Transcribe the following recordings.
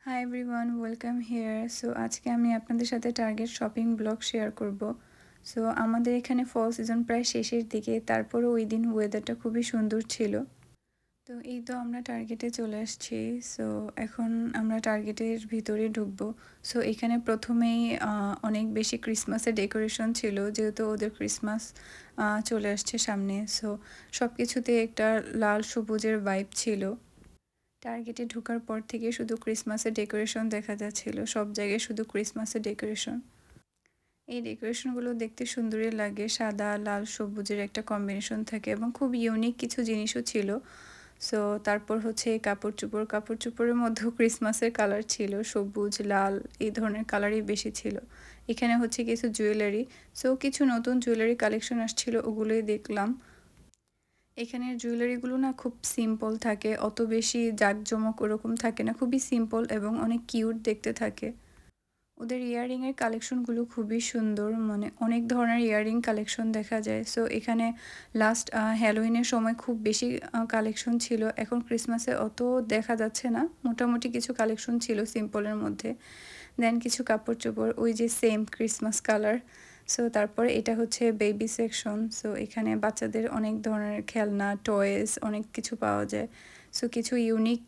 Hi everyone, welcome here. So আজকে আমি আপনাদের সাথে টার্গেট শপিং ব্লগ শেয়ার করব। সো আমাদের এখানে ফল সিজন প্রায় শেষের দিকে, তারপরও ওই দিন ওয়েদারটা খুবই সুন্দর ছিল। তো এই তো আমরা টার্গেটে চলে আসছি। সো এখন আমরা টার্গেটের ভিতরে ঢুকবো। সো এখানে প্রথমেই অনেক বেশি ক্রিসমাসের ডেকোরেশন ছিল, যেহেতু ওদের ক্রিসমাস চলে আসছে সামনে। সো সব কিছুতে একটা লাল সবুজের ভাইব ছিল। টার্গেটে ঢোকার পর থেকে শুধু ক্রিসমাসের ডেকোরেশন দেখা যাচ্ছিল, সব জায়গায় শুধু ক্রিসমাসের ডেকোরেশন। এই ডেকোরেশনগুলো দেখতে সুন্দরই লাগে, সাদা লাল সবুজের একটা কম্বিনেশন থাকে এবং খুব ইউনিক কিছু জিনিসও ছিল। সো তারপর হচ্ছে কাপড় চোপড়ের মধ্যেও ক্রিসমাসের কালার ছিল, সবুজ লাল এই ধরনের কালারই বেশি ছিল। এখানে হচ্ছে কিছু জুয়েলারি, সো কিছু নতুন জুয়েলারি কালেকশন আসছিল, ওগুলোই দেখলাম। এখানের জুয়েলারিগুলো না খুব সিম্পল থাকে, অত বেশি জাঁকজমক ওরকম থাকে না, খুবই সিম্পল এবং অনেক কিউট দেখতে থাকে। ওদের ইয়াররিংয়ের কালেকশনগুলো খুবই সুন্দর, মানে অনেক ধরনের ইয়াররিং কালেকশন দেখা যায়। সো এখানে লাস্ট হ্যালোউইনের সময় খুব বেশি কালেকশন ছিল, এখন ক্রিসমাসে অত দেখা যাচ্ছে না, মোটামুটি কিছু কালেকশন ছিল সিম্পলের মধ্যে। দেন কিছু কাপড় চোপড়, ওই যে সেম ক্রিসমাস কালার। সো তারপরে এটা হচ্ছে বেবি সেকশন। সো এখানে বাচ্চাদের অনেক ধরনের খেলনা, টয়েস অনেক কিছু পাওয়া যায়। সো কিছু ইউনিক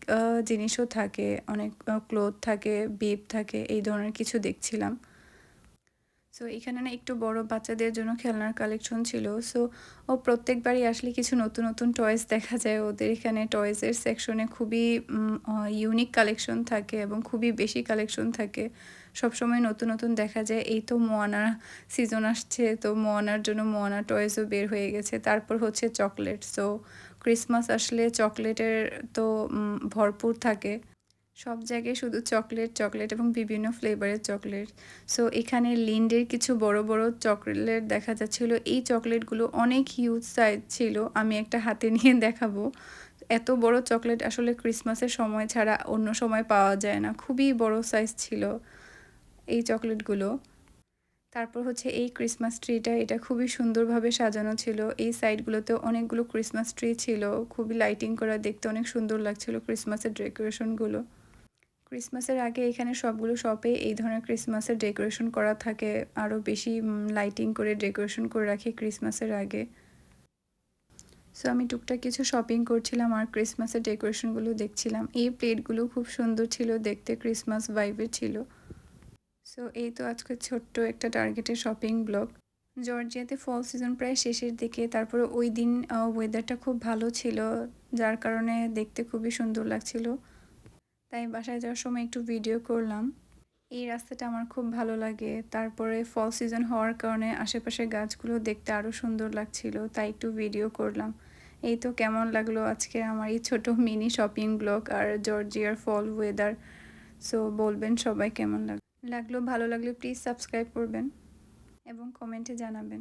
জিনিসও থাকে, অনেক ক্লোথ থাকে, বিপ থাকে, এই ধরনের কিছু দেখছিলাম। সো এখানে না একটু বড় বাচ্চাদের জন্য খেলনার কালেকশন ছিল। সো ও প্রত্যেকবারই আসলে কিছু নতুন নতুন টয়েস দেখা যায় ওদের এখানে। টয়েসের সেকশনে খুবই ইউনিক কালেকশন থাকে এবং খুবই বেশি কালেকশন থাকে, সবসময় নতুন নতুন দেখা যায়। এই তো মোয়ানা সিজন আসছে, তো মোয়ানার জন্য মোয়ানা টয়েসও বের হয়ে গেছে। তারপর হচ্ছে চকলেট। সো ক্রিসমাস আসলে চকলেটের তো ভরপুর থাকে, সব জায়গায় শুধু চকলেট চকলেট এবং বিভিন্ন ফ্লেভারের চকলেট। সো এখানে লিন্ডের কিছু বড় বড় চকলেট দেখা যাচ্ছিল। এই চকলেটগুলো অনেক হিউজ সাইজ ছিল, আমি একটা হাতে নিয়ে দেখাবো। এত বড় চকলেট আসলে ক্রিসমাসের সময় ছাড়া অন্য সময় পাওয়া যায় না, খুবই বড় সাইজ ছিল এই চকলেটগুলো। তারপর হচ্ছে এই ক্রিসমাস ট্রিটা, এটা খুবই সুন্দরভাবে সাজানো ছিল। এই সাইডগুলোতে অনেকগুলো ক্রিসমাস ট্রি ছিল, খুবই লাইটিং করা, দেখতে অনেক সুন্দর লাগছিল ক্রিসমাসের ডেকোরেশনগুলো। ক্রিসমাসের আগে এখানে সবগুলো শপে এই ধরনের ক্রিসমাসের ডেকোরেশন করা থাকে, আরও বেশি লাইটিং করে ডেকোরেশন করে রাখে ক্রিসমাসের আগে। সো আমি টুকটাক কিছু শপিং করছিলাম আর ক্রিসমাসের ডেকোরেশনগুলো দেখছিলাম। এই প্লেটগুলো খুব সুন্দর ছিল দেখতে, ক্রিসমাস ভাইবের ছিল। সো এই তো আজকে ছোট্ট একটা টার্গেটের শপিং ব্লগ। জর্জিয়াতে ফল সিজন প্রায় শেষের দিকে, তারপরে ওই দিন ওয়েদারটা খুব ভালো ছিল, যার কারণে দেখতে খুবই সুন্দর লাগছিল। তাই বাসায় যাওয়ার সময় একটু ভিডিও করলাম। এই রাস্তাটা আমার খুব ভালো লাগে, তারপরে ফল সিজন হওয়ার কারণে আশেপাশের গাছগুলো দেখতে আরও সুন্দর লাগছিল, তাই একটু ভিডিও করলাম। এই তো কেমন লাগলো আজকে আমার এই ছোট মিনি শপিং ব্লগ আর জর্জিয়ার ফল ওয়েদার। সো বলবেন সবাই কেমন লাগলো। ভালো লাগলে প্লিজ সাবস্ক্রাইব করবেন এবং কমেন্টে জানাবেন।